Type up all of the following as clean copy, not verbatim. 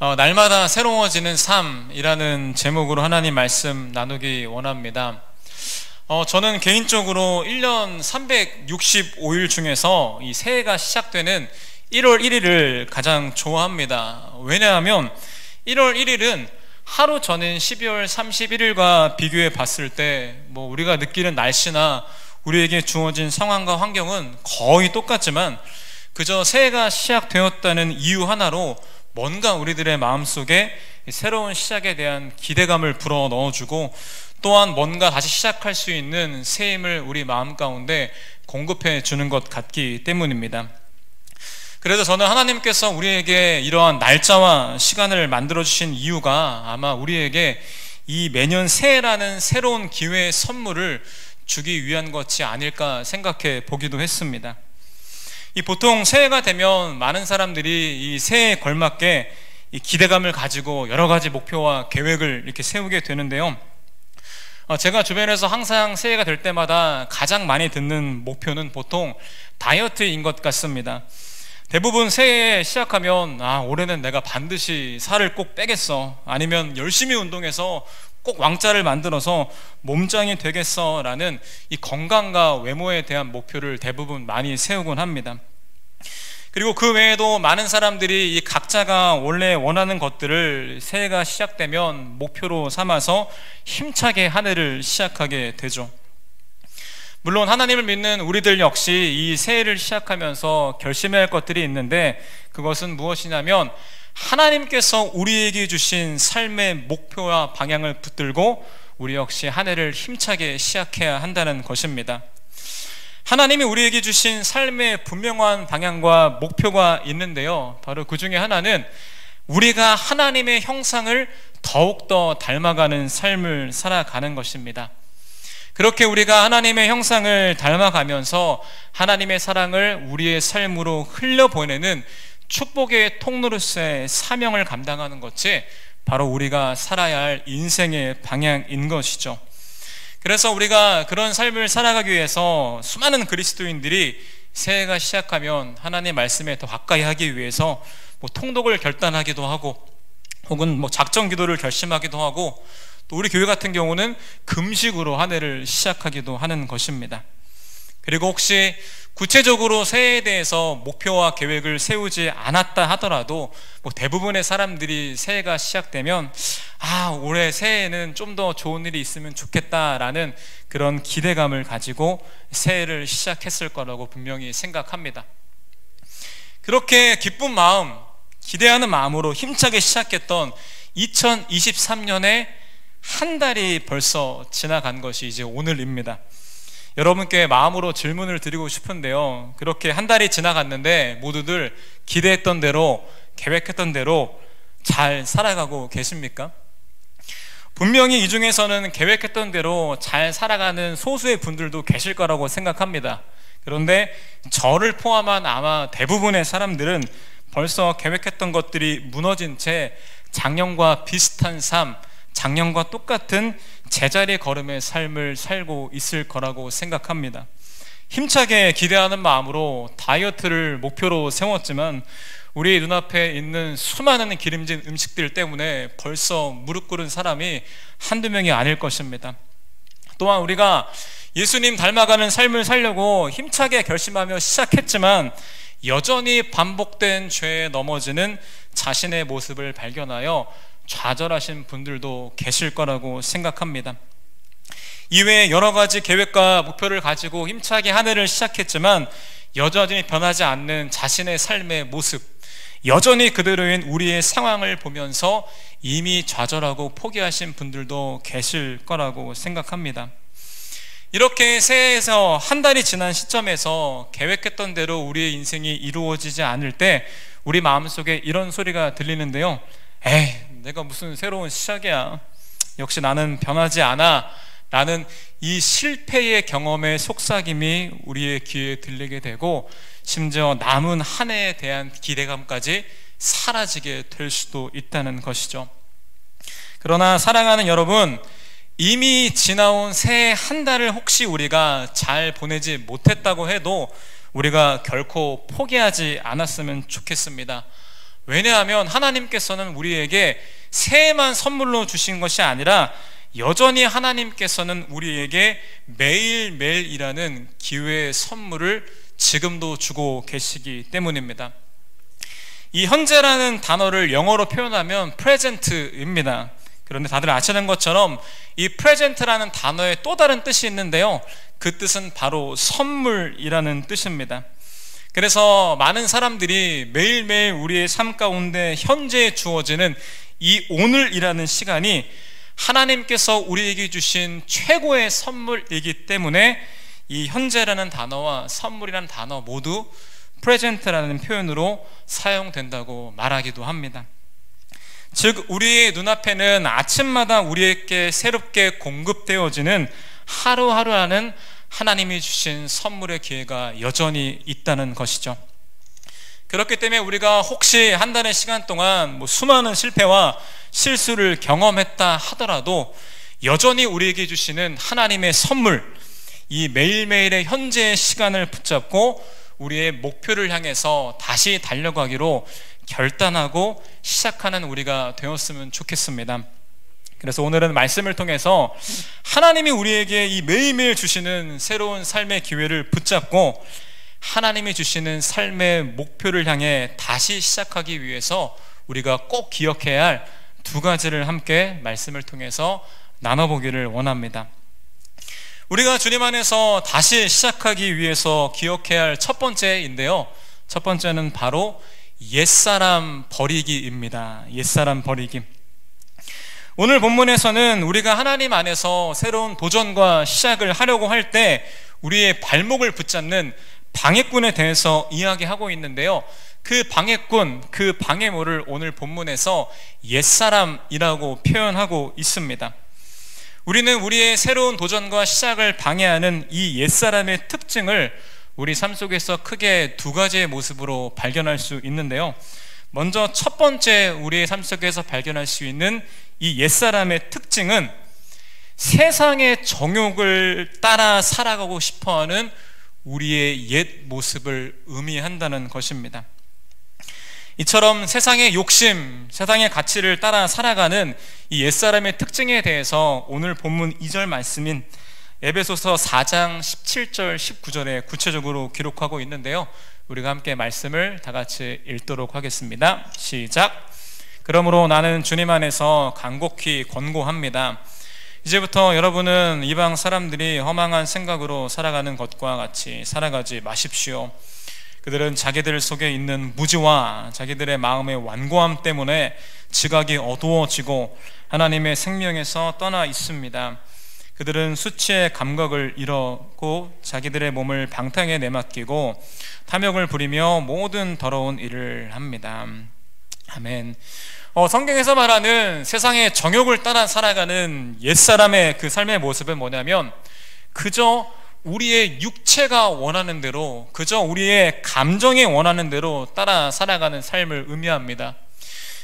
날마다 새로워지는 삶이라는 제목으로 하나님 말씀 나누기 원합니다. 저는 개인적으로 1년 365일 중에서 이 새해가 시작되는 1월 1일을 가장 좋아합니다. 왜냐하면 1월 1일은 하루 전인 12월 31일과 비교해 봤을 때 우리가 느끼는 날씨나 우리에게 주어진 상황과 환경은 거의 똑같지만 그저 새해가 시작되었다는 이유 하나로 뭔가 우리들의 마음속에 새로운 시작에 대한 기대감을 불어 넣어주고 또한 뭔가 다시 시작할 수 있는 새 힘을 우리 마음 가운데 공급해 주는 것 같기 때문입니다. 그래서 저는 하나님께서 우리에게 이러한 날짜와 시간을 만들어 주신 이유가 아마 우리에게 이 매년 새해라는 새로운 기회의 선물을 주기 위한 것이 아닐까 생각해 보기도 했습니다. 보통 새해가 되면 많은 사람들이 이 새해에 걸맞게 이 기대감을 가지고 여러 가지 목표와 계획을 이렇게 세우게 되는데요. 제가 주변에서 항상 새해가 될 때마다 가장 많이 듣는 목표는 보통 다이어트인 것 같습니다. 대부분 새해 시작하면 올해는 내가 반드시 살을 꼭 빼겠어, 아니면 열심히 운동해서 꼭 왕자를 만들어서 몸짱이 되겠어 라는 이 건강과 외모에 대한 목표를 대부분 많이 세우곤 합니다. 그리고 그 외에도 많은 사람들이 이 각자가 원래 원하는 것들을 새해가 시작되면 목표로 삼아서 힘차게 한 해를 시작하게 되죠. 물론 하나님을 믿는 우리들 역시 이 새해를 시작하면서 결심해야 할 것들이 있는데, 그것은 무엇이냐면 하나님께서 우리에게 주신 삶의 목표와 방향을 붙들고 우리 역시 한 해를 힘차게 시작해야 한다는 것입니다. 하나님이 우리에게 주신 삶의 분명한 방향과 목표가 있는데요, 바로 그 중에 하나는 우리가 하나님의 형상을 더욱더 닮아가는 삶을 살아가는 것입니다. 그렇게 우리가 하나님의 형상을 닮아가면서 하나님의 사랑을 우리의 삶으로 흘려보내는 축복의 통로로서의 사명을 감당하는 것이 바로 우리가 살아야 할 인생의 방향인 것이죠. 그래서 우리가 그런 삶을 살아가기 위해서 수많은 그리스도인들이 새해가 시작하면 하나님 말씀에 더 가까이 하기 위해서 통독을 결단하기도 하고 혹은 작정 기도를 결심하기도 하고, 또 우리 교회 같은 경우는 금식으로 한 해를 시작하기도 하는 것입니다. 그리고 혹시 구체적으로 새해에 대해서 목표와 계획을 세우지 않았다 하더라도 대부분의 사람들이 새해가 시작되면 올해 새해에는 좀 더 좋은 일이 있으면 좋겠다라는 그런 기대감을 가지고 새해를 시작했을 거라고 분명히 생각합니다. 그렇게 기쁜 마음, 기대하는 마음으로 힘차게 시작했던 2023년에 한 달이 벌써 지나간 것이 이제 오늘입니다. 여러분께 마음으로 질문을 드리고 싶은데요, 그렇게 한 달이 지나갔는데 모두들 기대했던 대로, 계획했던 대로 잘 살아가고 계십니까? 분명히 이 중에서는 계획했던 대로 잘 살아가는 소수의 분들도 계실 거라고 생각합니다. 그런데 저를 포함한 아마 대부분의 사람들은 벌써 계획했던 것들이 무너진 채 작년과 비슷한 삶, 작년과 똑같은 제자리 걸음의 삶을 살고 있을 거라고 생각합니다. 힘차게 기대하는 마음으로 다이어트를 목표로 세웠지만 우리 눈앞에 있는 수많은 기름진 음식들 때문에 벌써 무릎 꿇은 사람이 한두 명이 아닐 것입니다. 또한 우리가 예수님 닮아가는 삶을 살려고 힘차게 결심하며 시작했지만 여전히 반복된 죄에 넘어지는 자신의 모습을 발견하여 좌절하신 분들도 계실 거라고 생각합니다. 이외에 여러 가지 계획과 목표를 가지고 힘차게 한 해를 시작했지만 여전히 변하지 않는 자신의 삶의 모습, 여전히 그대로인 우리의 상황을 보면서 이미 좌절하고 포기하신 분들도 계실 거라고 생각합니다. 이렇게 새해에서 한 달이 지난 시점에서 계획했던 대로 우리의 인생이 이루어지지 않을 때 우리 마음속에 이런 소리가 들리는데요, 내가 무슨 새로운 시작이야, 역시 나는 변하지 않아 라는 이 실패의 경험의 속삭임이 우리의 귀에 들리게 되고 심지어 남은 한 해에 대한 기대감까지 사라지게 될 수도 있다는 것이죠. 그러나 사랑하는 여러분, 이미 지나온 새해 한 달을 혹시 우리가 잘 보내지 못했다고 해도 우리가 결코 포기하지 않았으면 좋겠습니다. 왜냐하면 하나님께서는 우리에게 새해만 선물로 주신 것이 아니라 여전히 하나님께서는 우리에게 매일매일이라는 기회의 선물을 지금도 주고 계시기 때문입니다. 이 현재라는 단어를 영어로 표현하면 present입니다. 그런데 다들 아시는 것처럼 이 present라는 단어에 또 다른 뜻이 있는데요, 그 뜻은 바로 선물이라는 뜻입니다. 그래서 많은 사람들이 매일매일 우리의 삶 가운데 현재에 주어지는 이 오늘이라는 시간이 하나님께서 우리에게 주신 최고의 선물이기 때문에 이 현재라는 단어와 선물이라는 단어 모두 present라는 표현으로 사용된다고 말하기도 합니다. 즉, 우리의 눈앞에는 아침마다 우리에게 새롭게 공급되어지는 하루하루라는 하나님이 주신 선물의 기회가 여전히 있다는 것이죠. 그렇기 때문에 우리가 혹시 한 달의 시간 동안 수많은 실패와 실수를 경험했다 하더라도 여전히 우리에게 주시는 하나님의 선물, 이 매일매일의 현재의 시간을 붙잡고 우리의 목표를 향해서 다시 달려가기로 결단하고 시작하는 우리가 되었으면 좋겠습니다. 그래서 오늘은 말씀을 통해서 하나님이 우리에게 이 매일매일 주시는 새로운 삶의 기회를 붙잡고 하나님이 주시는 삶의 목표를 향해 다시 시작하기 위해서 우리가 꼭 기억해야 할 두 가지를 함께 말씀을 통해서 나눠보기를 원합니다. 우리가 주님 안에서 다시 시작하기 위해서 기억해야 할 첫 번째인데요, 첫 번째는 바로 옛사람 버리기입니다. 옛사람 버리기. 오늘 본문에서는 우리가 하나님 안에서 새로운 도전과 시작을 하려고 할 때 우리의 발목을 붙잡는 방해꾼에 대해서 이야기하고 있는데요, 그 방해꾼, 그 방해물을 오늘 본문에서 옛사람이라고 표현하고 있습니다. 우리는 우리의 새로운 도전과 시작을 방해하는 이 옛사람의 특징을 우리 삶 속에서 크게 두 가지의 모습으로 발견할 수 있는데요, 먼저 첫 번째 우리의 삶 속에서 발견할 수 있는 이 옛사람의 특징은 세상의 정욕을 따라 살아가고 싶어하는 우리의 옛 모습을 의미한다는 것입니다. 이처럼 세상의 욕심, 세상의 가치를 따라 살아가는 이 옛사람의 특징에 대해서 오늘 본문 2절 말씀인 에베소서 4장 17절 19절에 구체적으로 기록하고 있는데요, 우리가 함께 말씀을 다 같이 읽도록 하겠습니다. 시작. 그러므로 나는 주님 안에서 간곡히 권고합니다. 이제부터 여러분은 이방 사람들이 허망한 생각으로 살아가는 것과 같이 살아가지 마십시오. 그들은 자기들 속에 있는 무지와 자기들의 마음의 완고함 때문에 지각이 어두워지고 하나님의 생명에서 떠나 있습니다. 그들은 수치의 감각을 잃었고 자기들의 몸을 방탕에 내맡기고 탐욕을 부리며 모든 더러운 일을 합니다. 아멘. 성경에서 말하는 세상의 정욕을 따라 살아가는 옛사람의 그 삶의 모습은 뭐냐면 그저 우리의 육체가 원하는 대로, 그저 우리의 감정이 원하는 대로 따라 살아가는 삶을 의미합니다.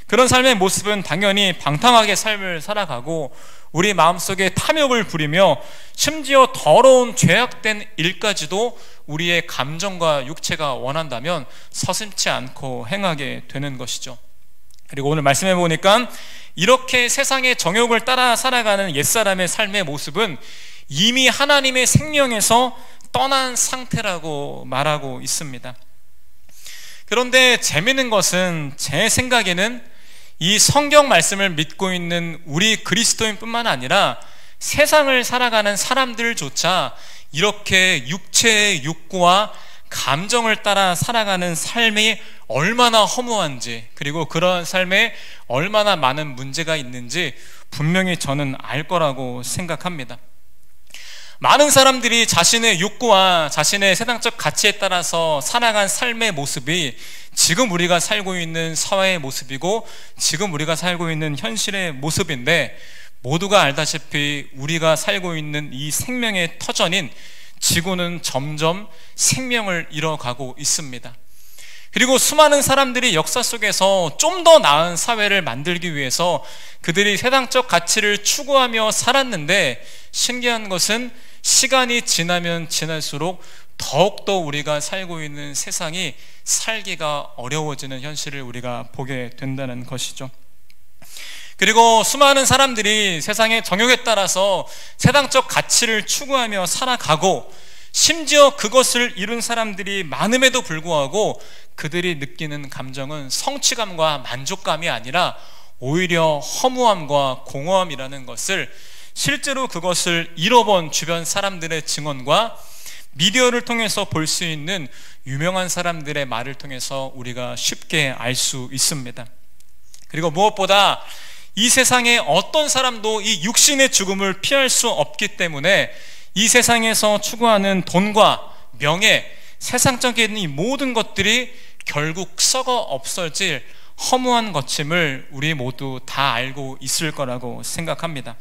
그런 삶의 모습은 당연히 방탕하게 삶을 살아가고 우리 마음속에 탐욕을 부리며 심지어 더러운 죄악된 일까지도 우리의 감정과 육체가 원한다면 서슴지 않고 행하게 되는 것이죠. 그리고 오늘 말씀해 보니까 이렇게 세상의 정욕을 따라 살아가는 옛사람의 삶의 모습은 이미 하나님의 생명에서 떠난 상태라고 말하고 있습니다. 그런데 재미있는 것은 제 생각에는 이 성경 말씀을 믿고 있는 우리 그리스도인뿐만 아니라 세상을 살아가는 사람들조차 이렇게 육체의 욕구와 감정을 따라 살아가는 삶이 얼마나 허무한지, 그리고 그런 삶에 얼마나 많은 문제가 있는지 분명히 저는 알 거라고 생각합니다. 많은 사람들이 자신의 욕구와 자신의 세상적 가치에 따라서 살아간 삶의 모습이 지금 우리가 살고 있는 사회의 모습이고 지금 우리가 살고 있는 현실의 모습인데, 모두가 알다시피 우리가 살고 있는 이 생명의 터전인 지구는 점점 생명을 잃어가고 있습니다. 그리고 수많은 사람들이 역사 속에서 좀 더 나은 사회를 만들기 위해서 그들이 세상적 가치를 추구하며 살았는데, 신기한 것은 시간이 지나면 지날수록 더욱더 우리가 살고 있는 세상이 살기가 어려워지는 현실을 우리가 보게 된다는 것이죠. 그리고 수많은 사람들이 세상의 정욕에 따라서 세상적 가치를 추구하며 살아가고, 심지어 그것을 이룬 사람들이 많음에도 불구하고 그들이 느끼는 감정은 성취감과 만족감이 아니라 오히려 허무함과 공허함이라는 것을, 실제로 그것을 잃어본 주변 사람들의 증언과 미디어를 통해서 볼 수 있는 유명한 사람들의 말을 통해서 우리가 쉽게 알 수 있습니다. 그리고 무엇보다 이 세상에 어떤 사람도 이 육신의 죽음을 피할 수 없기 때문에 이 세상에서 추구하는 돈과 명예, 세상적인 이 모든 것들이 결국 썩어 없어질 허무한 것임을 우리 모두 다 알고 있을 거라고 생각합니다.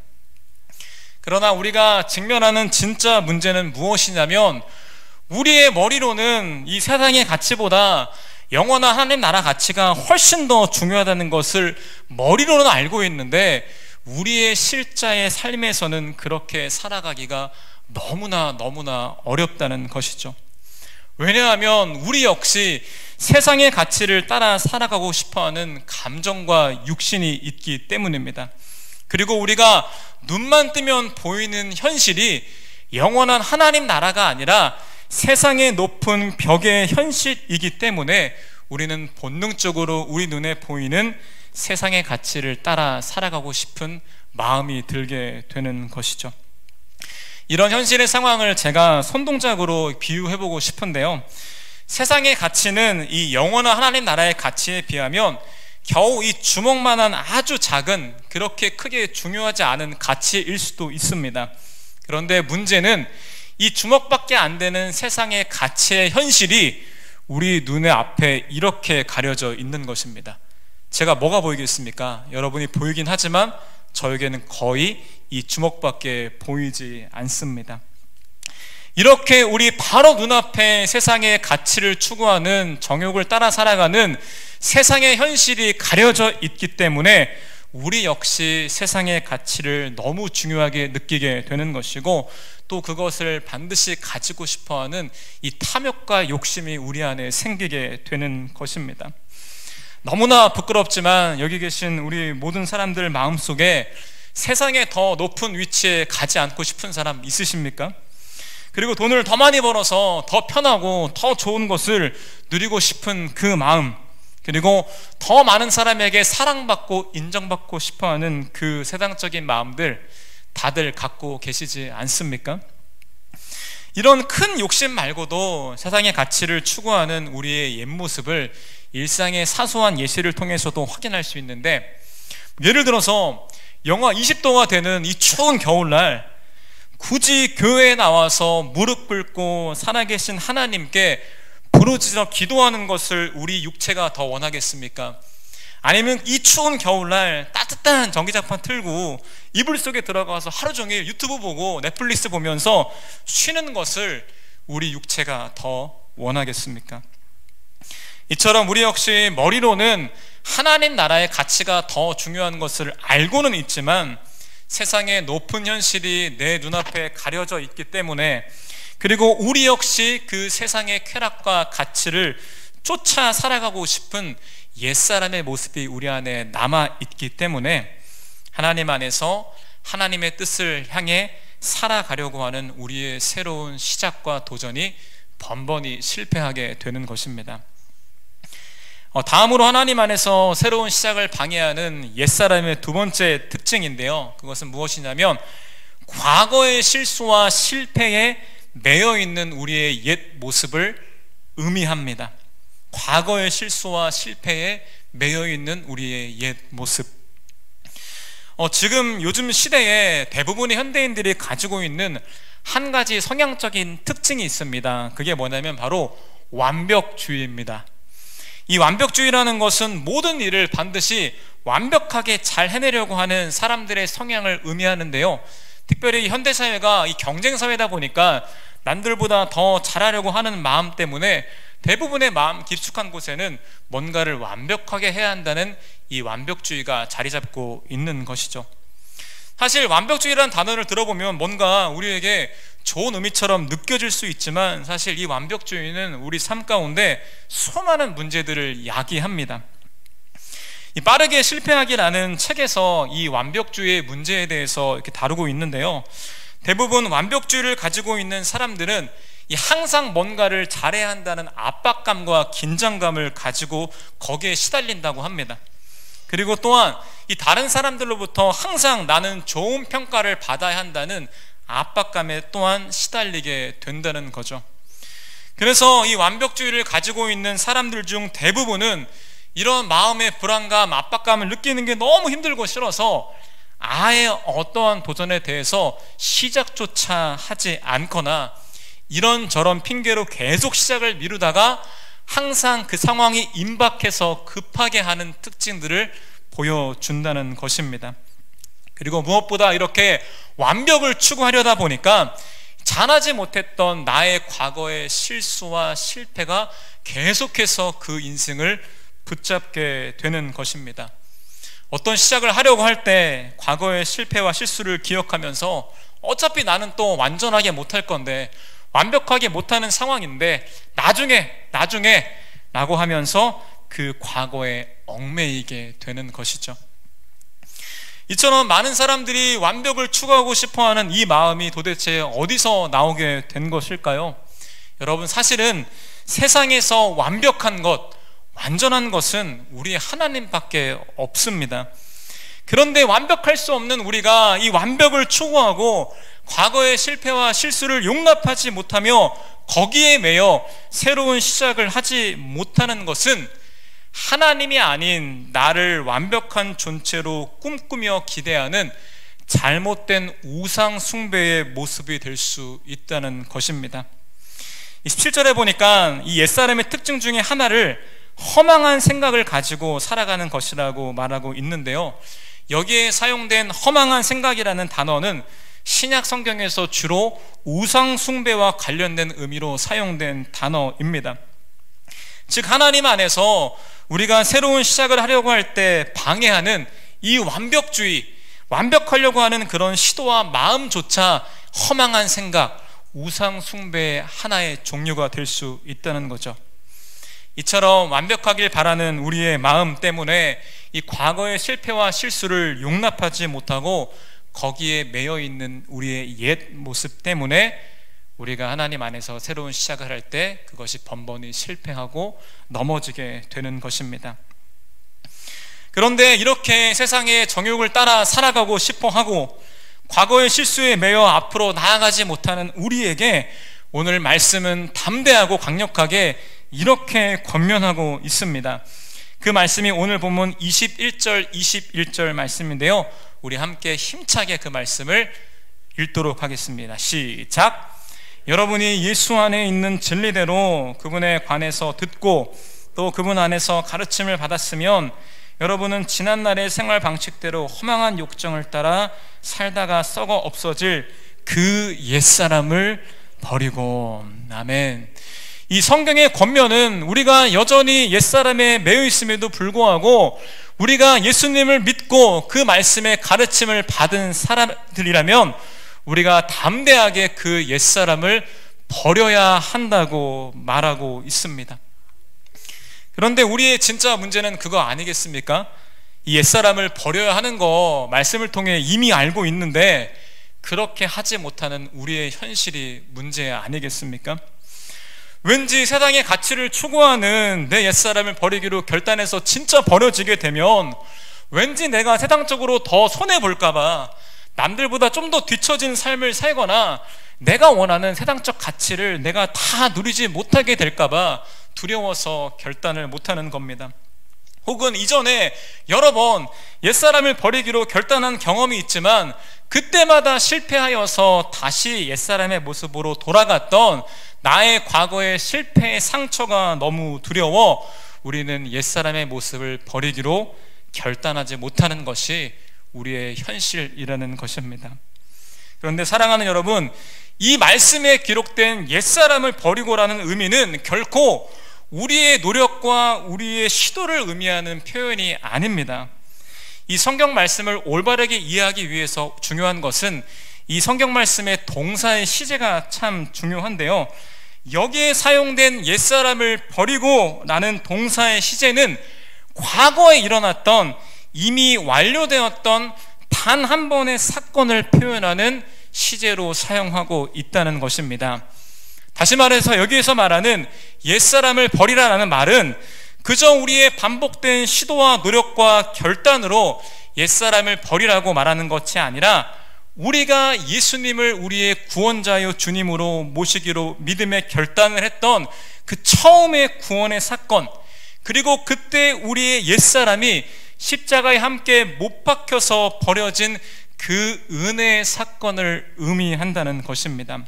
그러나 우리가 직면하는 진짜 문제는 무엇이냐면, 우리의 머리로는 이 세상의 가치보다 영원한 하나님 나라 가치가 훨씬 더 중요하다는 것을 머리로는 알고 있는데, 우리의 실자의 삶에서는 그렇게 살아가기가 너무나 어렵다는 것이죠. 왜냐하면 우리 역시 세상의 가치를 따라 살아가고 싶어하는 감정과 육신이 있기 때문입니다. 그리고 우리가 눈만 뜨면 보이는 현실이 영원한 하나님 나라가 아니라 세상의 높은 벽의 현실이기 때문에 우리는 본능적으로 우리 눈에 보이는 세상의 가치를 따라 살아가고 싶은 마음이 들게 되는 것이죠. 이런 현실의 상황을 제가 손동작으로 비유해보고 싶은데요, 세상의 가치는 이 영원한 하나님 나라의 가치에 비하면 겨우 이 주먹만한 아주 작은, 그렇게 크게 중요하지 않은 가치일 수도 있습니다. 그런데 문제는 이 주먹밖에 안 되는 세상의 가치의 현실이 우리 눈의 앞에 이렇게 가려져 있는 것입니다. 제가 뭐가 보이겠습니까? 여러분이 보이긴 하지만 저에게는 거의 이 주먹밖에 보이지 않습니다. 이렇게 우리 바로 눈앞에 세상의 가치를 추구하는 정욕을 따라 살아가는 세상의 현실이 가려져 있기 때문에 우리 역시 세상의 가치를 너무 중요하게 느끼게 되는 것이고, 또 그것을 반드시 가지고 싶어하는 이 탐욕과 욕심이 우리 안에 생기게 되는 것입니다. 너무나 부끄럽지만 여기 계신 우리 모든 사람들 마음속에 세상에 더 높은 위치에 가지 않고 싶은 사람 있으십니까? 그리고 돈을 더 많이 벌어서 더 편하고 더 좋은 것을 누리고 싶은 그 마음, 그리고 더 많은 사람에게 사랑받고 인정받고 싶어하는 그 세상적인 마음들 다들 갖고 계시지 않습니까? 이런 큰 욕심 말고도 세상의 가치를 추구하는 우리의 옛 모습을 일상의 사소한 예시를 통해서도 확인할 수 있는데, 예를 들어서 영하 20도가 되는 이 추운 겨울날 굳이 교회에 나와서 무릎 꿇고 살아계신 하나님께 부르짖어 기도하는 것을 우리 육체가 더 원하겠습니까? 아니면 이 추운 겨울날 따뜻한 전기장판 틀고 이불 속에 들어가서 하루 종일 유튜브 보고 넷플릭스 보면서 쉬는 것을 우리 육체가 더 원하겠습니까? 이처럼 우리 역시 머리로는 하나님 나라의 가치가 더 중요한 것을 알고는 있지만 세상의 높은 현실이 내 눈앞에 가려져 있기 때문에, 그리고 우리 역시 그 세상의 쾌락과 가치를 쫓아 살아가고 싶은 옛사람의 모습이 우리 안에 남아있기 때문에 하나님 안에서 하나님의 뜻을 향해 살아가려고 하는 우리의 새로운 시작과 도전이 번번이 실패하게 되는 것입니다. 다음으로 하나님 안에서 새로운 시작을 방해하는 옛사람의 두 번째 특징인데요, 그것은 무엇이냐면 과거의 실수와 실패에 매여있는 우리의 옛 모습을 의미합니다. 과거의 실수와 실패에 매여있는 우리의 옛 모습. 지금 요즘 시대에 대부분의 현대인들이 가지고 있는 한 가지 성향적인 특징이 있습니다. 그게 뭐냐면 바로 완벽주의입니다. 이 완벽주의라는 것은 모든 일을 반드시 완벽하게 잘 해내려고 하는 사람들의 성향을 의미하는데요, 특별히 현대사회가 이 경쟁사회다 보니까 남들보다 더 잘하려고 하는 마음 때문에 대부분의 마음 깊숙한 곳에는 뭔가를 완벽하게 해야 한다는 이 완벽주의가 자리 잡고 있는 것이죠. 사실 완벽주의라는 단어를 들어보면 뭔가 우리에게 좋은 의미처럼 느껴질 수 있지만 사실 이 완벽주의는 우리 삶 가운데 수많은 문제들을 야기합니다. 이 빠르게 실패하기라는 책에서 이 완벽주의의 문제에 대해서 이렇게 다루고 있는데요, 대부분 완벽주의를 가지고 있는 사람들은 이 항상 뭔가를 잘해야 한다는 압박감과 긴장감을 가지고 거기에 시달린다고 합니다. 그리고 또한 이 다른 사람들로부터 항상 나는 좋은 평가를 받아야 한다는 압박감에 또한 시달리게 된다는 거죠. 그래서 이 완벽주의를 가지고 있는 사람들 중 대부분은 이런 마음의 불안감, 압박감을 느끼는 게 너무 힘들고 싫어서 아예 어떠한 도전에 대해서 시작조차 하지 않거나 이런저런 핑계로 계속 시작을 미루다가 항상 그 상황이 임박해서 급하게 하는 특징들을 보여준다는 것입니다. 그리고 무엇보다 이렇게 완벽을 추구하려다 보니까 잘하지 못했던 나의 과거의 실수와 실패가 계속해서 그 인생을 붙잡게 되는 것입니다. 어떤 시작을 하려고 할 때 과거의 실패와 실수를 기억하면서 어차피 나는 또 완전하게 못할 건데, 완벽하게 못하는 상황인데 나중에 라고 하면서 그 과거에 얽매이게 되는 것이죠. 이처럼 많은 사람들이 완벽을 추구하고 싶어하는 이 마음이 도대체 어디서 나오게 된 것일까요? 여러분, 사실은 세상에서 완벽한 것, 완전한 것은 우리 하나님밖에 없습니다. 그런데 완벽할 수 없는 우리가 이 완벽을 추구하고 과거의 실패와 실수를 용납하지 못하며 거기에 매여 새로운 시작을 하지 못하는 것은 하나님이 아닌 나를 완벽한 존재로 꿈꾸며 기대하는 잘못된 우상 숭배의 모습이 될 수 있다는 것입니다. 17절에 보니까 이 옛사람의 특징 중에 하나를 허망한 생각을 가지고 살아가는 것이라고 말하고 있는데요, 여기에 사용된 허망한 생각이라는 단어는 신약 성경에서 주로 우상 숭배와 관련된 의미로 사용된 단어입니다. 즉, 하나님 안에서 우리가 새로운 시작을 하려고 할 때 방해하는 이 완벽주의, 완벽하려고 하는 그런 시도와 마음조차 허망한 생각, 우상 숭배의 하나의 종류가 될 수 있다는 거죠. 이처럼 완벽하길 바라는 우리의 마음 때문에 이 과거의 실패와 실수를 용납하지 못하고 거기에 매여 있는 우리의 옛 모습 때문에 우리가 하나님 안에서 새로운 시작을 할 때 그것이 번번이 실패하고 넘어지게 되는 것입니다. 그런데 이렇게 세상의 정욕을 따라 살아가고 싶어 하고 과거의 실수에 매여 앞으로 나아가지 못하는 우리에게 오늘 말씀은 담대하고 강력하게 이렇게 권면하고 있습니다. 그 말씀이 오늘 본문 21절 21절 말씀인데요, 우리 함께 힘차게 그 말씀을 읽도록 하겠습니다. 시작. 여러분이 예수 안에 있는 진리대로 그분에 관해서 듣고 또 그분 안에서 가르침을 받았으면 여러분은 지난날의 생활 방식대로 허망한 욕정을 따라 살다가 썩어 없어질 그 옛사람을 버리고. 아멘. 이 성경의 권면은 우리가 여전히 옛사람에 매여 있음에도 불구하고 우리가 예수님을 믿고 그 말씀의 가르침을 받은 사람들이라면 우리가 담대하게 그 옛사람을 버려야 한다고 말하고 있습니다. 그런데 우리의 진짜 문제는 그거 아니겠습니까? 이 옛사람을 버려야 하는 거 말씀을 통해 이미 알고 있는데 그렇게 하지 못하는 우리의 현실이 문제 아니겠습니까? 왠지 세상의 가치를 추구하는 내 옛사람을 버리기로 결단해서 진짜 버려지게 되면 왠지 내가 세상적으로 더 손해볼까봐 남들보다 좀 더 뒤처진 삶을 살거나 내가 원하는 세상적 가치를 내가 다 누리지 못하게 될까봐 두려워서 결단을 못하는 겁니다. 혹은 이전에 여러 번 옛사람을 버리기로 결단한 경험이 있지만 그때마다 실패하여서 다시 옛사람의 모습으로 돌아갔던 나의 과거의 실패의 상처가 너무 두려워 우리는 옛사람의 모습을 버리기로 결단하지 못하는 것이 우리의 현실이라는 것입니다. 그런데 사랑하는 여러분, 이 말씀에 기록된 옛사람을 버리고라는 의미는 결코 우리의 노력과 우리의 시도를 의미하는 표현이 아닙니다. 이 성경 말씀을 올바르게 이해하기 위해서 중요한 것은 이 성경 말씀의 동사의 시제가 참 중요한데요, 여기에 사용된 옛사람을 버리고 라는 동사의 시제는 과거에 일어났던, 이미 완료되었던 단 한 번의 사건을 표현하는 시제로 사용하고 있다는 것입니다. 다시 말해서 여기에서 말하는 옛사람을 버리라라는 말은 그저 우리의 반복된 시도와 노력과 결단으로 옛사람을 버리라고 말하는 것이 아니라, 우리가 예수님을 우리의 구원자요 주님으로 모시기로 믿음의 결단을 했던 그 처음의 구원의 사건, 그리고 그때 우리의 옛사람이 십자가에 함께 못 박혀서 버려진 그 은혜의 사건을 의미한다는 것입니다.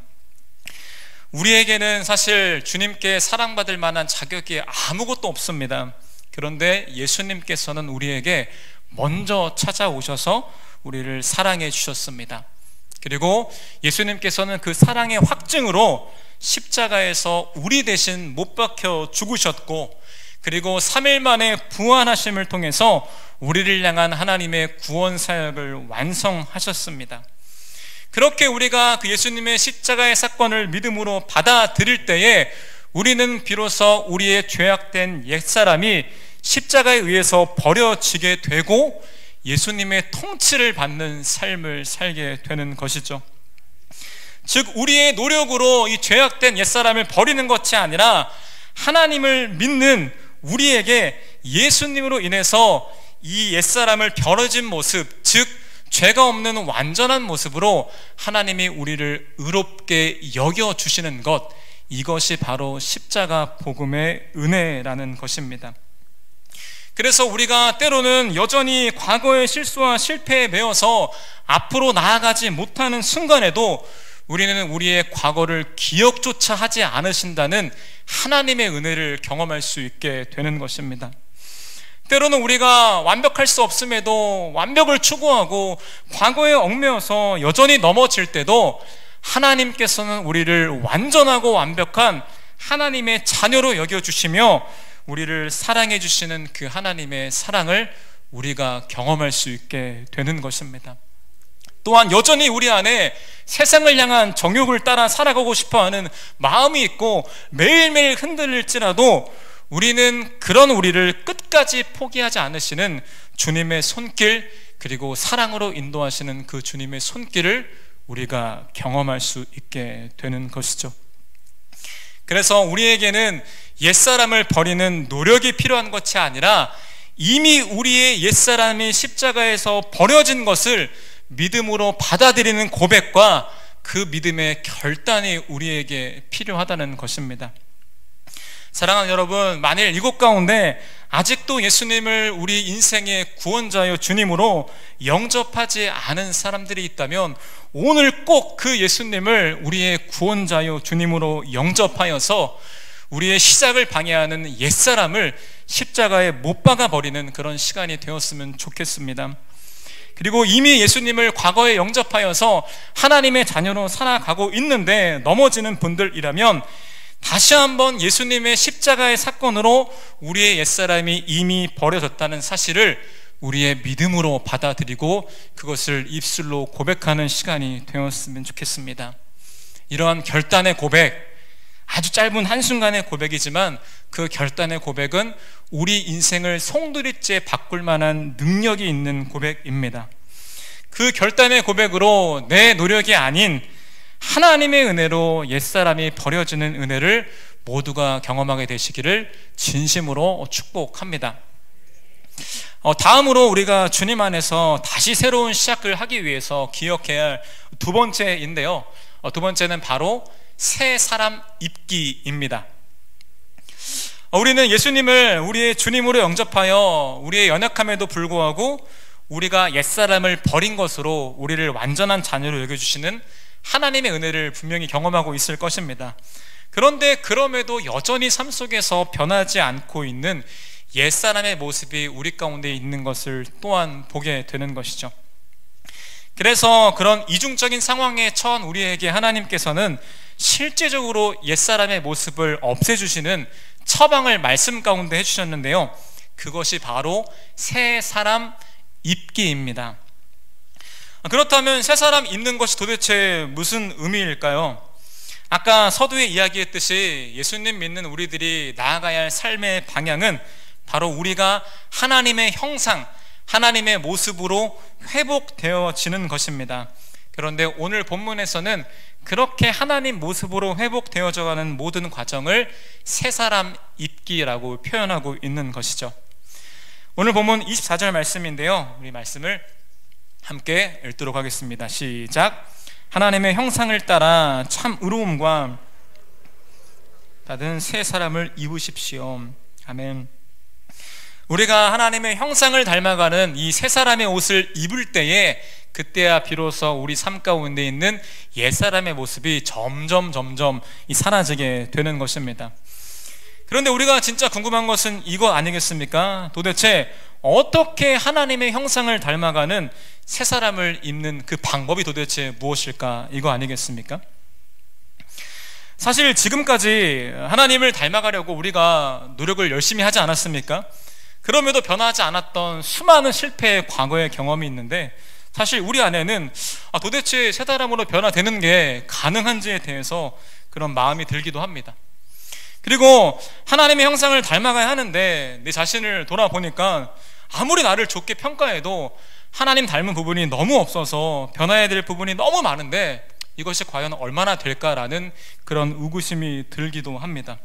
우리에게는 사실 주님께 사랑받을 만한 자격이 아무것도 없습니다. 그런데 예수님께서는 우리에게 먼저 찾아오셔서 우리를 사랑해 주셨습니다. 그리고 예수님께서는 그 사랑의 확증으로 십자가에서 우리 대신 못 박혀 죽으셨고, 그리고 3일 만에 부활하심을 통해서 우리를 향한 하나님의 구원 사역을 완성하셨습니다. 그렇게 우리가 그 예수님의 십자가의 사건을 믿음으로 받아들일 때에 우리는 비로소 우리의 죄악된 옛사람이 십자가에 의해서 버려지게 되고 예수님의 통치를 받는 삶을 살게 되는 것이죠. 즉, 우리의 노력으로 이 죄악된 옛사람을 버리는 것이 아니라 하나님을 믿는 우리에게 예수님으로 인해서 이 옛사람을 버려진 모습, 즉 죄가 없는 완전한 모습으로 하나님이 우리를 의롭게 여겨주시는 것, 이것이 바로 십자가 복음의 은혜라는 것입니다. 그래서 우리가 때로는 여전히 과거의 실수와 실패에 매여서 앞으로 나아가지 못하는 순간에도 우리는 우리의 과거를 기억조차 하지 않으신다는 하나님의 은혜를 경험할 수 있게 되는 것입니다. 때로는 우리가 완벽할 수 없음에도 완벽을 추구하고 과거에 얽매여서 여전히 넘어질 때도 하나님께서는 우리를 완전하고 완벽한 하나님의 자녀로 여겨주시며 우리를 사랑해 주시는 그 하나님의 사랑을 우리가 경험할 수 있게 되는 것입니다. 또한 여전히 우리 안에 세상을 향한 정욕을 따라 살아가고 싶어하는 마음이 있고 매일매일 흔들릴지라도 우리는 그런 우리를 끝까지 포기하지 않으시는 주님의 손길, 그리고 사랑으로 인도하시는 그 주님의 손길을 우리가 경험할 수 있게 되는 것이죠. 그래서 우리에게는 옛사람을 버리는 노력이 필요한 것이 아니라 이미 우리의 옛사람이 십자가에서 버려진 것을 믿음으로 받아들이는 고백과 그 믿음의 결단이 우리에게 필요하다는 것입니다. 사랑하는 여러분, 만일 이곳 가운데 아직도 예수님을 우리 인생의 구원자여 주님으로 영접하지 않은 사람들이 있다면 오늘 꼭 그 예수님을 우리의 구원자여 주님으로 영접하여서 우리의 시작을 방해하는 옛사람을 십자가에 못 박아 버리는 그런 시간이 되었으면 좋겠습니다. 그리고 이미 예수님을 과거에 영접하여서 하나님의 자녀로 살아가고 있는데 넘어지는 분들이라면 다시 한번 예수님의 십자가의 사건으로 우리의 옛사람이 이미 버려졌다는 사실을 우리의 믿음으로 받아들이고 그것을 입술로 고백하는 시간이 되었으면 좋겠습니다. 이러한 결단의 고백, 아주 짧은 한순간의 고백이지만 그 결단의 고백은 우리 인생을 송두리째 바꿀 만한 능력이 있는 고백입니다. 그 결단의 고백으로 내 노력이 아닌 하나님의 은혜로 옛사람이 버려지는 은혜를 모두가 경험하게 되시기를 진심으로 축복합니다. 다음으로 우리가 주님 안에서 다시 새로운 시작을 하기 위해서 기억해야 할 두 번째인데요, 두 번째는 바로 새 사람 입기입니다. 우리는 예수님을 우리의 주님으로 영접하여 우리의 연약함에도 불구하고 우리가 옛사람을 버린 것으로 우리를 완전한 자녀로 여겨주시는 하나님의 은혜를 분명히 경험하고 있을 것입니다. 그런데 그럼에도 여전히 삶 속에서 변하지 않고 있는 옛사람의 모습이 우리 가운데 있는 것을 또한 보게 되는 것이죠. 그래서 그런 이중적인 상황에 처한 우리에게 하나님께서는 실제적으로 옛사람의 모습을 없애주시는 처방을 말씀 가운데 해주셨는데요, 그것이 바로 새 사람 입기입니다. 그렇다면 새 사람 입는 것이 도대체 무슨 의미일까요? 아까 서두에 이야기했듯이 예수님 믿는 우리들이 나아가야 할 삶의 방향은 바로 우리가 하나님의 형상, 하나님의 모습으로 회복되어지는 것입니다. 그런데 오늘 본문에서는 그렇게 하나님 모습으로 회복되어져가는 모든 과정을 새 사람 입기라고 표현하고 있는 것이죠. 오늘 본문 24절 말씀인데요, 우리 말씀을 함께 읽도록 하겠습니다. 시작. 하나님의 형상을 따라 참 의로움과 받은 새 사람을 입으십시오. 아멘. 우리가 하나님의 형상을 닮아가는 이 새 사람의 옷을 입을 때에 그때야 비로소 우리 삶 가운데 있는 옛사람의 모습이 점점 사라지게 되는 것입니다. 그런데 우리가 진짜 궁금한 것은 이거 아니겠습니까? 도대체 어떻게 하나님의 형상을 닮아가는 새 사람을 입는 그 방법이 도대체 무엇일까? 이거 아니겠습니까? 사실 지금까지 하나님을 닮아가려고 우리가 노력을 열심히 하지 않았습니까? 그럼에도 변하지 않았던 수많은 실패의 과거의 경험이 있는데, 사실 우리 안에는 도대체 새 사람으로 변화되는 게 가능한지에 대해서 그런 마음이 들기도 합니다. 그리고 하나님의 형상을 닮아가야 하는데 내 자신을 돌아보니까 아무리 나를 좋게 평가해도 하나님 닮은 부분이 너무 없어서 변화해야 될 부분이 너무 많은데 이것이 과연 얼마나 될까라는 그런 의구심이 들기도 합니다.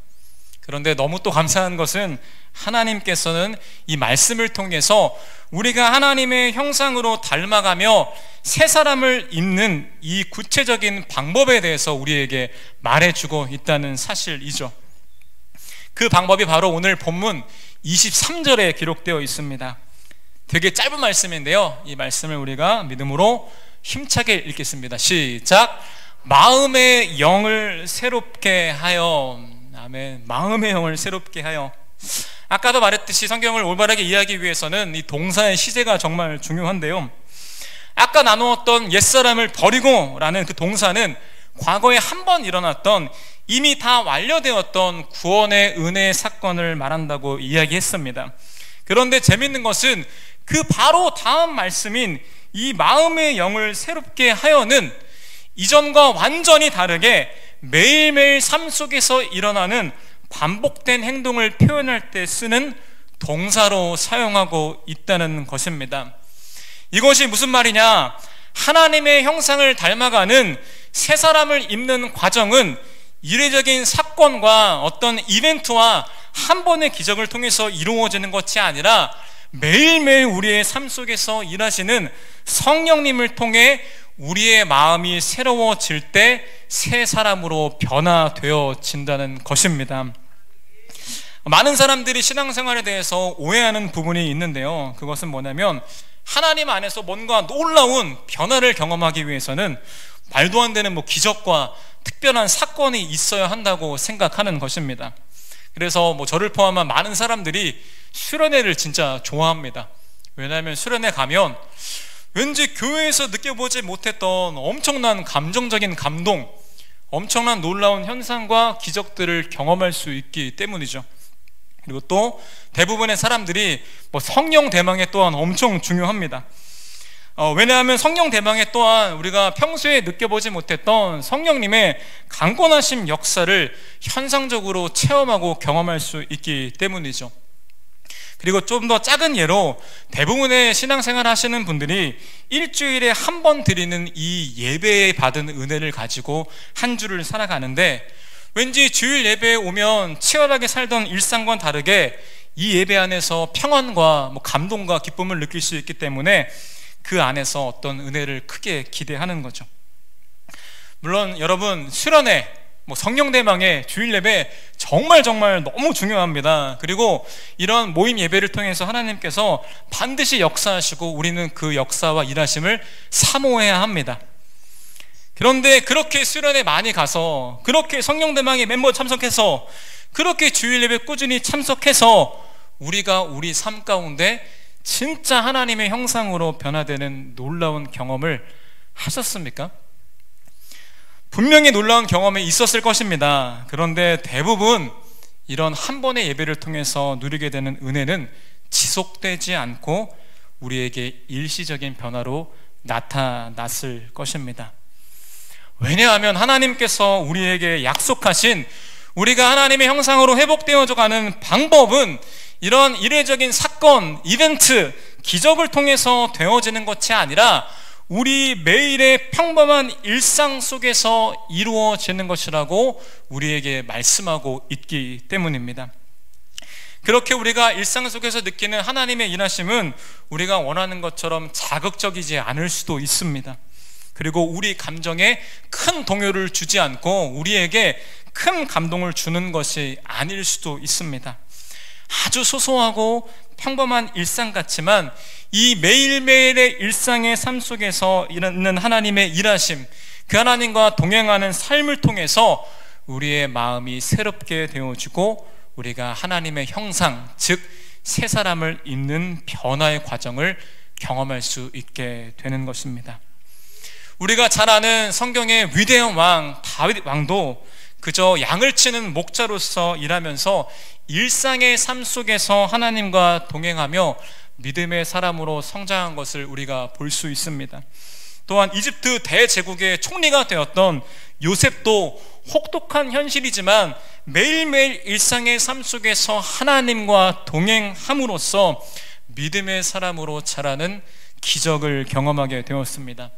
그런데 너무 또 감사한 것은 하나님께서는 이 말씀을 통해서 우리가 하나님의 형상으로 닮아가며 새 사람을 입는 이 구체적인 방법에 대해서 우리에게 말해주고 있다는 사실이죠. 그 방법이 바로 오늘 본문 23절에 기록되어 있습니다. 되게 짧은 말씀인데요, 이 말씀을 우리가 믿음으로 힘차게 읽겠습니다. 시작. 마음의 영을 새롭게 하여. 아멘. 마음의 영을 새롭게 하여. 아까도 말했듯이 성경을 올바르게 이해하기 위해서는 이 동사의 시제가 정말 중요한데요, 아까 나누었던 옛사람을 버리고 라는 그 동사는 과거에 한 번 일어났던 이미 다 완료되었던 구원의 은혜의 사건을 말한다고 이야기했습니다. 그런데 재밌는 것은 그 바로 다음 말씀인 이 마음의 영을 새롭게 하여는 이전과 완전히 다르게 매일매일 삶 속에서 일어나는 반복된 행동을 표현할 때 쓰는 동사로 사용하고 있다는 것입니다. 이것이 무슨 말이냐? 하나님의 형상을 닮아가는 새 사람을 입는 과정은 이례적인 사건과 어떤 이벤트와 한 번의 기적을 통해서 이루어지는 것이 아니라 매일매일 우리의 삶 속에서 일하시는 성령님을 통해 우리의 마음이 새로워질 때 새 사람으로 변화되어진다는 것입니다. 많은 사람들이 신앙생활에 대해서 오해하는 부분이 있는데요, 그것은 뭐냐면 하나님 안에서 뭔가 놀라운 변화를 경험하기 위해서는 말도 안 되는 기적과 특별한 사건이 있어야 한다고 생각하는 것입니다. 그래서 저를 포함한 많은 사람들이 수련회를 진짜 좋아합니다. 왜냐하면 수련회 가면 왠지 교회에서 느껴보지 못했던 엄청난 감정적인 감동, 엄청난 놀라운 현상과 기적들을 경험할 수 있기 때문이죠. 그리고 또 대부분의 사람들이 성령 대망에 또한 엄청 중요합니다. 왜냐하면 성령 대망에 또한 우리가 평소에 느껴보지 못했던 성령님의 강권하심 역사를 현상적으로 체험하고 경험할 수 있기 때문이죠. 그리고 좀 더 작은 예로 대부분의 신앙생활 하시는 분들이 일주일에 한 번 드리는 이 예배에 받은 은혜를 가지고 한 주를 살아가는데, 왠지 주일 예배에 오면 치열하게 살던 일상과는 다르게 이 예배 안에서 평안과 감동과 기쁨을 느낄 수 있기 때문에 그 안에서 어떤 은혜를 크게 기대하는 거죠. 물론 여러분, 수련회, 성령대망의 주일 예배 정말 너무 중요합니다. 그리고 이런 모임 예배를 통해서 하나님께서 반드시 역사하시고 우리는 그 역사와 일하심을 사모해야 합니다. 그런데 그렇게 수련회 많이 가서, 그렇게 성령대망의 멤버 참석해서, 그렇게 주일 예배 꾸준히 참석해서 우리가 우리 삶 가운데 진짜 하나님의 형상으로 변화되는 놀라운 경험을 하셨습니까? 분명히 놀라운 경험이 있었을 것입니다. 그런데 대부분 이런 한 번의 예배를 통해서 누리게 되는 은혜는 지속되지 않고 우리에게 일시적인 변화로 나타났을 것입니다. 왜냐하면 하나님께서 우리에게 약속하신 우리가 하나님의 형상으로 회복되어져 가는 방법은 이런 이례적인 사건, 이벤트, 기적을 통해서 되어지는 것이 아니라 우리 매일의 평범한 일상 속에서 이루어지는 것이라고 우리에게 말씀하고 있기 때문입니다. 그렇게 우리가 일상 속에서 느끼는 하나님의 일하심은 우리가 원하는 것처럼 자극적이지 않을 수도 있습니다. 그리고 우리 감정에 큰 동요를 주지 않고 우리에게 큰 감동을 주는 것이 아닐 수도 있습니다. 아주 소소하고 평범한 일상 같지만 이 매일매일의 일상의 삶 속에서 있는 하나님의 일하심, 그 하나님과 동행하는 삶을 통해서 우리의 마음이 새롭게 되어지고 우리가 하나님의 형상, 즉 새 사람을 잇는 변화의 과정을 경험할 수 있게 되는 것입니다. 우리가 잘 아는 성경의 위대한 왕 다윗 왕도 그저 양을 치는 목자로서 일하면서 일상의 삶 속에서 하나님과 동행하며 믿음의 사람으로 성장한 것을 우리가 볼 수 있습니다. 또한 이집트 대제국의 총리가 되었던 요셉도 혹독한 현실이지만 매일매일 일상의 삶 속에서 하나님과 동행함으로써 믿음의 사람으로 자라는 기적을 경험하게 되었습니다.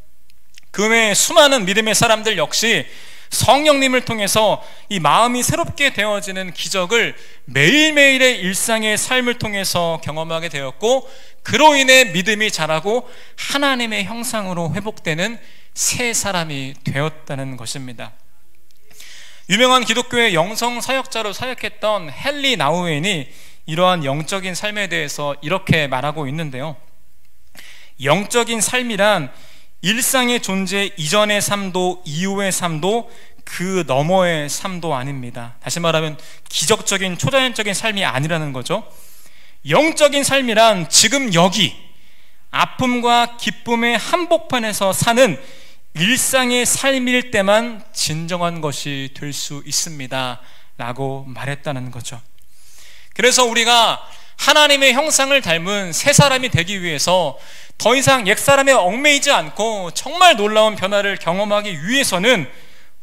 그 외에 수많은 믿음의 사람들 역시 성령님을 통해서 이 마음이 새롭게 되어지는 기적을 매일매일의 일상의 삶을 통해서 경험하게 되었고, 그로 인해 믿음이 자라고 하나님의 형상으로 회복되는 새 사람이 되었다는 것입니다. 유명한 기독교의 영성 사역자로 사역했던 헨리 나우엔이 이러한 영적인 삶에 대해서 이렇게 말하고 있는데요. 영적인 삶이란 일상의 존재 이전의 삶도 이후의 삶도 그 너머의 삶도 아닙니다. 다시 말하면 기적적인 초자연적인 삶이 아니라는 거죠. 영적인 삶이란 지금 여기 아픔과 기쁨의 한복판에서 사는 일상의 삶일 때만 진정한 것이 될 수 있습니다 라고 말했다는 거죠. 그래서 우리가 하나님의 형상을 닮은 새 사람이 되기 위해서 더 이상 옛사람에 얽매이지 않고 정말 놀라운 변화를 경험하기 위해서는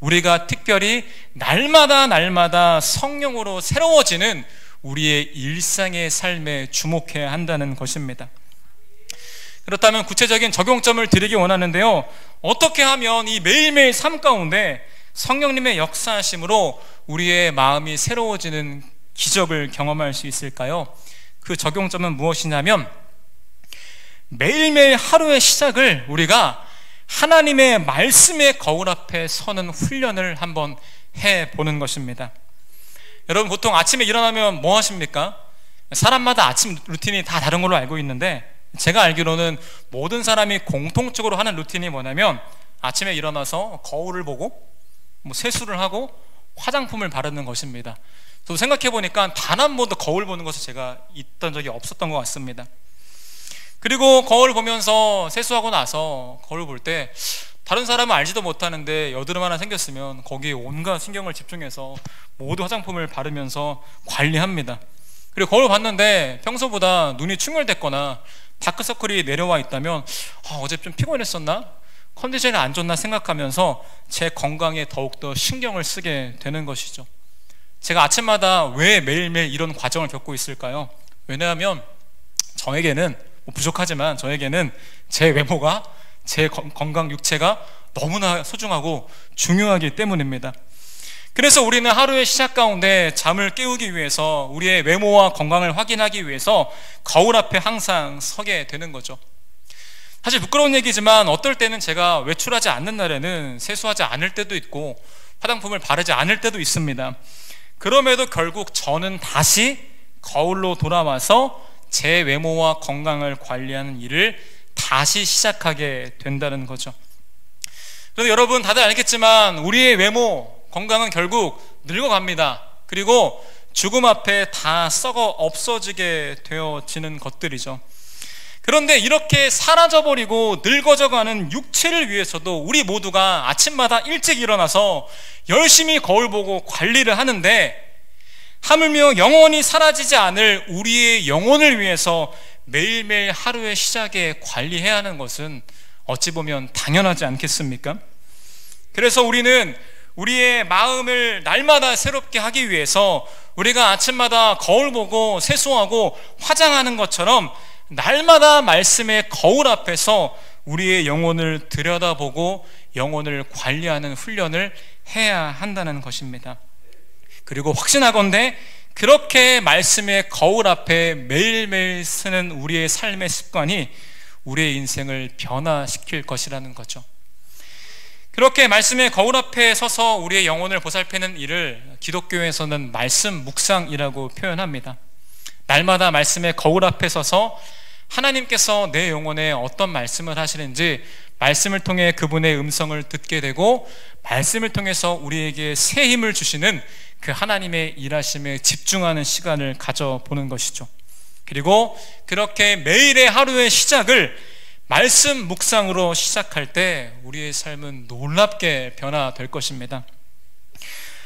우리가 특별히 날마다 성령으로 새로워지는 우리의 일상의 삶에 주목해야 한다는 것입니다. 그렇다면 구체적인 적용점을 드리기 원하는데요, 어떻게 하면 이 매일매일 삶 가운데 성령님의 역사하심으로 우리의 마음이 새로워지는 기적을 경험할 수 있을까요? 그 적용점은 무엇이냐면, 매일매일 하루의 시작을 우리가 하나님의 말씀의 거울 앞에 서는 훈련을 한번 해보는 것입니다. 여러분, 보통 아침에 일어나면 뭐 하십니까? 사람마다 아침 루틴이 다 다른 걸로 알고 있는데, 제가 알기로는 모든 사람이 공통적으로 하는 루틴이 뭐냐면, 아침에 일어나서 거울을 보고 세수를 하고 화장품을 바르는 것입니다. 저도 생각해보니까 단 한 번도 거울 보는 것을 제가 있던 적이 없었던 것 같습니다. 그리고 거울 보면서 세수하고 나서 거울 볼 때 다른 사람은 알지도 못하는데 여드름 하나 생겼으면 거기에 온갖 신경을 집중해서 모두 화장품을 바르면서 관리합니다. 그리고 거울 봤는데 평소보다 눈이 충혈됐거나 다크서클이 내려와 있다면 어제 좀 피곤했었나? 컨디션이 안 좋나 생각하면서 제 건강에 더욱더 신경을 쓰게 되는 것이죠. 제가 아침마다 왜 매일매일 이런 과정을 겪고 있을까요? 왜냐하면 저에게는 부족하지만 저에게는 제 외모가, 제 건강 육체가 너무나 소중하고 중요하기 때문입니다. 그래서 우리는 하루의 시작 가운데 잠을 깨우기 위해서, 우리의 외모와 건강을 확인하기 위해서 거울 앞에 항상 서게 되는 거죠. 사실 부끄러운 얘기지만 어떨 때는 제가 외출하지 않는 날에는 세수하지 않을 때도 있고 화장품을 바르지 않을 때도 있습니다. 그럼에도 결국 저는 다시 거울로 돌아와서 제 외모와 건강을 관리하는 일을 다시 시작하게 된다는 거죠. 그래서 여러분 다들 알겠지만 우리의 외모, 건강은 결국 늙어갑니다. 그리고 죽음 앞에 다 썩어 없어지게 되어지는 것들이죠. 그런데 이렇게 사라져버리고 늙어져가는 육체를 위해서도 우리 모두가 아침마다 일찍 일어나서 열심히 거울 보고 관리를 하는데, 하물며 영원히 사라지지 않을 우리의 영혼을 위해서 매일매일 하루의 시작에 관리해야 하는 것은 어찌 보면 당연하지 않겠습니까? 그래서 우리는 우리의 마음을 날마다 새롭게 하기 위해서 우리가 아침마다 거울 보고 세수하고 화장하는 것처럼 날마다 말씀의 거울 앞에서 우리의 영혼을 들여다보고 영혼을 관리하는 훈련을 해야 한다는 것입니다. 그리고 확신하건대 그렇게 말씀의 거울 앞에 매일매일 쓰는 우리의 삶의 습관이 우리의 인생을 변화시킬 것이라는 거죠. 그렇게 말씀의 거울 앞에 서서 우리의 영혼을 보살피는 일을 기독교에서는 말씀 묵상이라고 표현합니다. 날마다 말씀의 거울 앞에 서서 하나님께서 내 영혼에 어떤 말씀을 하시는지 말씀을 통해 그분의 음성을 듣게 되고 말씀을 통해서 우리에게 새 힘을 주시는 그 하나님의 일하심에 집중하는 시간을 가져보는 것이죠. 그리고 그렇게 매일의 하루의 시작을 말씀 묵상으로 시작할 때 우리의 삶은 놀랍게 변화될 것입니다.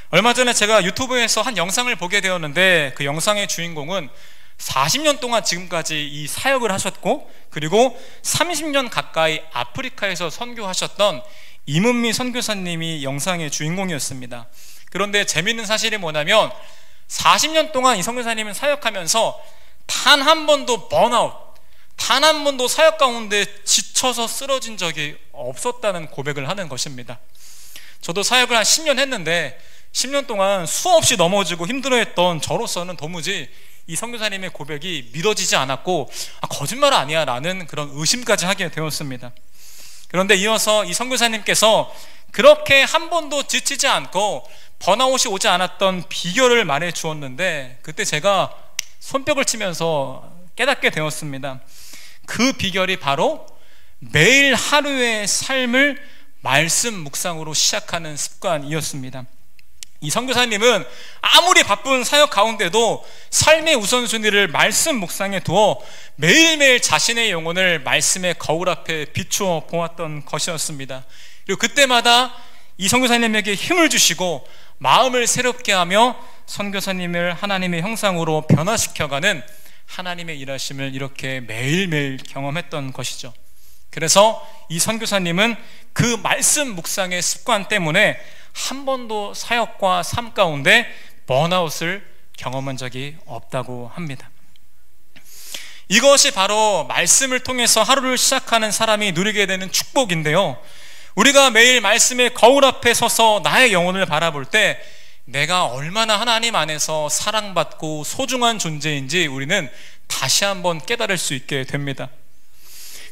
얼마 전에 제가 유튜브에서 한 영상을 보게 되었는데 그 영상의 주인공은 40년 동안 지금까지 이 사역을 하셨고 그리고 30년 가까이 아프리카에서 선교하셨던 임은미 선교사님이 영상의 주인공이었습니다. 그런데 재미있는 사실이 뭐냐면 40년 동안 이 선교사님은 사역하면서 단 한 번도 번아웃, 단 한 번도 사역 가운데 지쳐서 쓰러진 적이 없었다는 고백을 하는 것입니다. 저도 사역을 한 10년 했는데 10년 동안 수없이 넘어지고 힘들어했던 저로서는 도무지 이 선교사님의 고백이 믿어지지 않았고 거짓말 아니야 라는 그런 의심까지 하게 되었습니다. 그런데 이어서 이 선교사님께서 그렇게 한 번도 지치지 않고 번아웃이 오지 않았던 비결을 말해 주었는데 그때 제가 손뼉을 치면서 깨닫게 되었습니다. 그 비결이 바로 매일 하루의 삶을 말씀 묵상으로 시작하는 습관이었습니다. 이 선교사님은 아무리 바쁜 사역 가운데도 삶의 우선순위를 말씀 묵상에 두어 매일매일 자신의 영혼을 말씀의 거울 앞에 비추어 보았던 것이었습니다. 그리고 그때마다 이 선교사님에게 힘을 주시고 마음을 새롭게 하며 선교사님을 하나님의 형상으로 변화시켜가는 하나님의 일하심을 이렇게 매일매일 경험했던 것이죠. 그래서 이 선교사님은 그 말씀 묵상의 습관 때문에 한 번도 사역과 삶 가운데 번아웃을 경험한 적이 없다고 합니다. 이것이 바로 말씀을 통해서 하루를 시작하는 사람이 누리게 되는 축복인데요, 우리가 매일 말씀의 거울 앞에 서서 나의 영혼을 바라볼 때 내가 얼마나 하나님 안에서 사랑받고 소중한 존재인지 우리는 다시 한번 깨달을 수 있게 됩니다.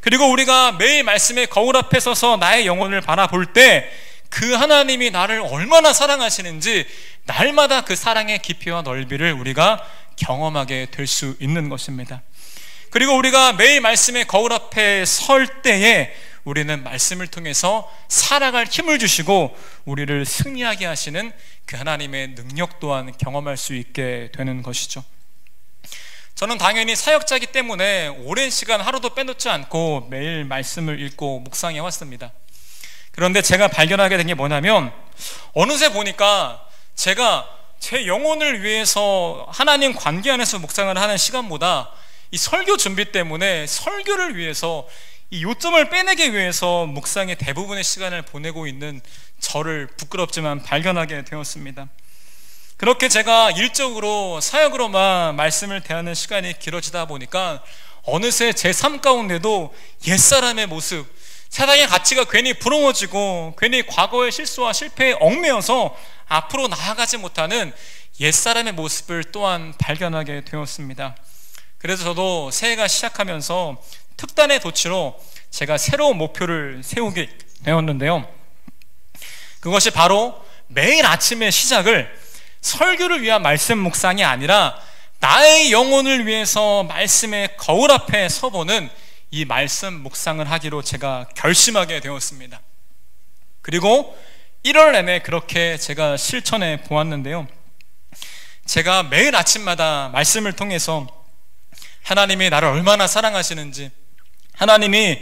그리고 우리가 매일 말씀의 거울 앞에 서서 나의 영혼을 바라볼 때 그 하나님이 나를 얼마나 사랑하시는지 날마다 그 사랑의 깊이와 넓이를 우리가 경험하게 될 수 있는 것입니다. 그리고 우리가 매일 말씀의 거울 앞에 설 때에 우리는 말씀을 통해서 살아갈 힘을 주시고 우리를 승리하게 하시는 그 하나님의 능력 또한 경험할 수 있게 되는 것이죠. 저는 당연히 사역자이기 때문에 오랜 시간 하루도 빼놓지 않고 매일 말씀을 읽고 묵상해 왔습니다. 그런데 제가 발견하게 된 게 뭐냐면 어느새 보니까 제가 제 영혼을 위해서 하나님 관계 안에서 묵상을 하는 시간보다 이 설교 준비 때문에 설교를 위해서 이 요점을 빼내기 위해서 묵상의 대부분의 시간을 보내고 있는 저를 부끄럽지만 발견하게 되었습니다. 그렇게 제가 일적으로 사역으로만 말씀을 대하는 시간이 길어지다 보니까 어느새 제 삶 가운데도 옛사람의 모습, 세상의 가치가 괜히 부러워지고 괜히 과거의 실수와 실패에 얽매여서 앞으로 나아가지 못하는 옛사람의 모습을 또한 발견하게 되었습니다. 그래서 저도 새해가 시작하면서 특단의 도치로 제가 새로운 목표를 세우게 되었는데요, 그것이 바로 매일 아침의 시작을 설교를 위한 말씀 묵상이 아니라 나의 영혼을 위해서 말씀의 거울 앞에 서보는 이 말씀 묵상을 하기로 제가 결심하게 되었습니다. 그리고 1월 내내 그렇게 제가 실천해 보았는데요, 제가 매일 아침마다 말씀을 통해서 하나님이 나를 얼마나 사랑하시는지, 하나님이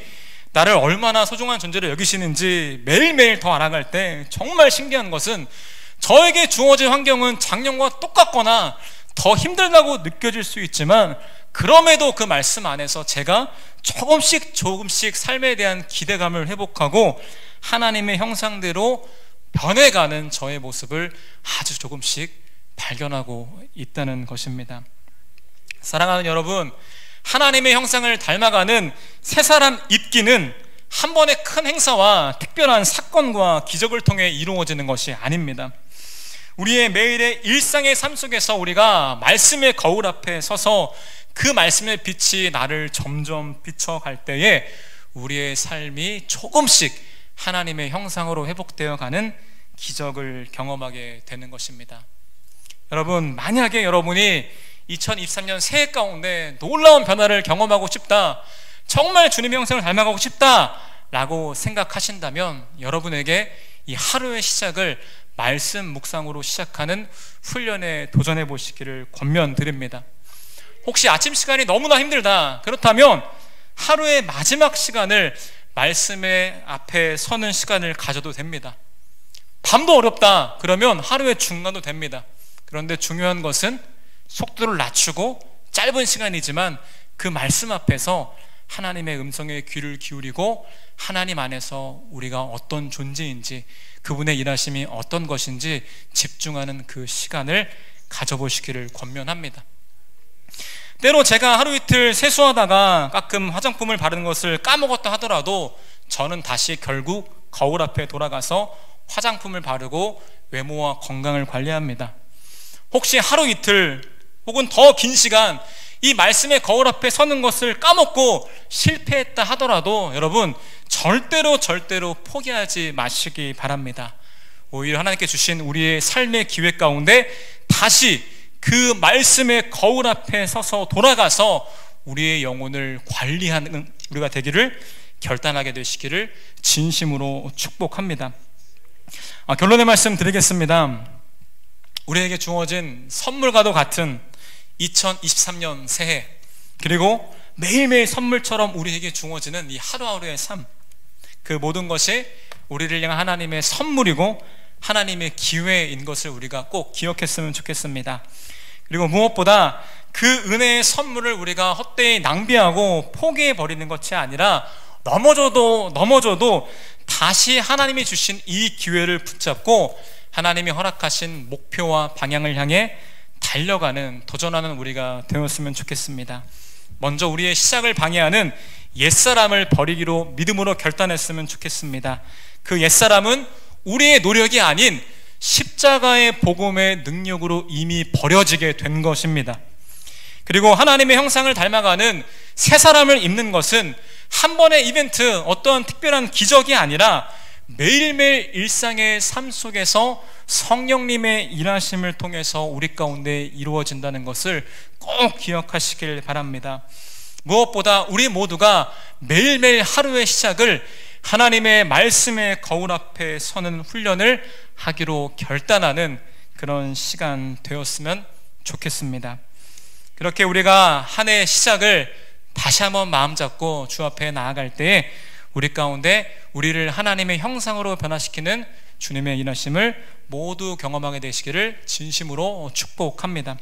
나를 얼마나 소중한 존재로 여기시는지 매일매일 더 알아갈 때 정말 신기한 것은 저에게 주어진 환경은 작년과 똑같거나 더 힘들다고 느껴질 수 있지만 그럼에도 그 말씀 안에서 제가 조금씩 삶에 대한 기대감을 회복하고 하나님의 형상대로 변해가는 저의 모습을 아주 조금씩 발견하고 있다는 것입니다. 사랑하는 여러분, 하나님의 형상을 닮아가는 새 사람 입기는 한 번의 큰 행사와 특별한 사건과 기적을 통해 이루어지는 것이 아닙니다. 우리의 매일의 일상의 삶 속에서 우리가 말씀의 거울 앞에 서서 그 말씀의 빛이 나를 점점 비춰갈 때에 우리의 삶이 조금씩 하나님의 형상으로 회복되어 가는 기적을 경험하게 되는 것입니다. 여러분, 만약에 여러분이 2023년 새해 가운데 놀라운 변화를 경험하고 싶다, 정말 주님의 형상을 닮아가고 싶다 라고 생각하신다면 여러분에게 이 하루의 시작을 말씀 묵상으로 시작하는 훈련에 도전해 보시기를 권면드립니다. 혹시 아침 시간이 너무나 힘들다, 그렇다면 하루의 마지막 시간을 말씀의 앞에 서는 시간을 가져도 됩니다. 밤도 어렵다, 그러면 하루의 중간도 됩니다. 그런데 중요한 것은 속도를 낮추고 짧은 시간이지만 그 말씀 앞에서 하나님의 음성에 귀를 기울이고 하나님 안에서 우리가 어떤 존재인지, 그분의 일하심이 어떤 것인지 집중하는 그 시간을 가져보시기를 권면합니다. 때로 제가 하루 이틀 세수하다가 가끔 화장품을 바르는 것을 까먹었다 하더라도 저는 다시 결국 거울 앞에 돌아가서 화장품을 바르고 외모와 건강을 관리합니다. 혹시 하루 이틀 혹은 더 긴 시간 이 말씀의 거울 앞에 서는 것을 까먹고 실패했다 하더라도 여러분, 절대로 포기하지 마시기 바랍니다. 오히려 하나님께 주신 우리의 삶의 기회 가운데 다시 그 말씀의 거울 앞에 서서 돌아가서 우리의 영혼을 관리하는 우리가 되기를 결단하게 되시기를 진심으로 축복합니다. 결론의 말씀 드리겠습니다. 우리에게 주어진 선물과도 같은 2023년 새해, 그리고 매일매일 선물처럼 우리에게 주어지는 이 하루하루의 삶, 그 모든 것이 우리를 향한 하나님의 선물이고 하나님의 기회인 것을 우리가 꼭 기억했으면 좋겠습니다. 그리고 무엇보다 그 은혜의 선물을 우리가 헛되이 낭비하고 포기해버리는 것이 아니라 넘어져도 다시 하나님이 주신 이 기회를 붙잡고 하나님이 허락하신 목표와 방향을 향해 달려가는, 도전하는 우리가 되었으면 좋겠습니다. 먼저 우리의 시작을 방해하는 옛사람을 버리기로 믿음으로 결단했으면 좋겠습니다. 그 옛사람은 우리의 노력이 아닌 십자가의 복음의 능력으로 이미 버려지게 된 것입니다. 그리고 하나님의 형상을 닮아가는 새 사람을 입는 것은 한 번의 이벤트, 어떠한 특별한 기적이 아니라 매일매일 일상의 삶 속에서 성령님의 일하심을 통해서 우리 가운데 이루어진다는 것을 꼭 기억하시길 바랍니다. 무엇보다 우리 모두가 매일매일 하루의 시작을 하나님의 말씀의 거울 앞에 서는 훈련을 하기로 결단하는 그런 시간 되었으면 좋겠습니다. 그렇게 우리가 한 해의 시작을 다시 한번 마음 잡고 주 앞에 나아갈 때에 우리 가운데 우리를 하나님의 형상으로 변화시키는 주님의 일하심을 모두 경험하게 되시기를 진심으로 축복합니다.